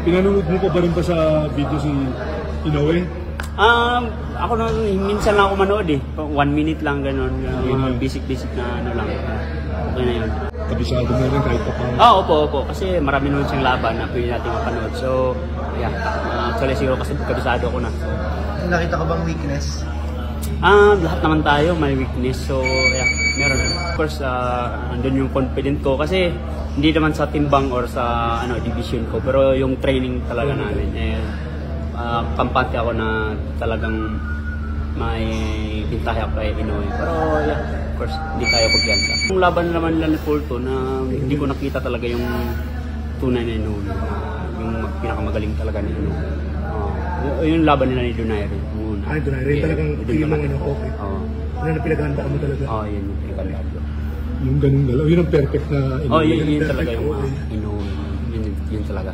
Pinanonood mo pa ba rin sa video si Inoue? Ako minsan lang ako manood eh. 1 minute lang gano'n. Mga basic na ano lang. Okay na yun. Kabisado na rin kahit pa paano. Opo. Kasi marami naman siyang laban na pwede natin mapanood. So, yeah. Actually siguro kasi kabisado ko na. Nakita ka bang weakness? Lahat naman tayo may weakness. So, yeah. Meron. Of course, andun yung confident ko. Kasi hindi naman sa timbang or sa division ko. Pero yung training talaga namin. Kampante ako na talagang may bintahe ako kay Inoue. Pero yeah, of course, hindi tayo pagyansa. Yung laban naman nila ni Fulton na hindi ko nakita talaga yung tunay na Inoue. Yung pinakamagaling talaga ni Inoue. Yung laban nila ni Donaire. Donaire talagang feeling mo okay. Ano na pinaghandaan mo talaga? Yun yung pinaghandaan ko. Yung ganun dalaw, yun ang perfect na Inoue. Yun talaga yung Inoue. Yun talaga.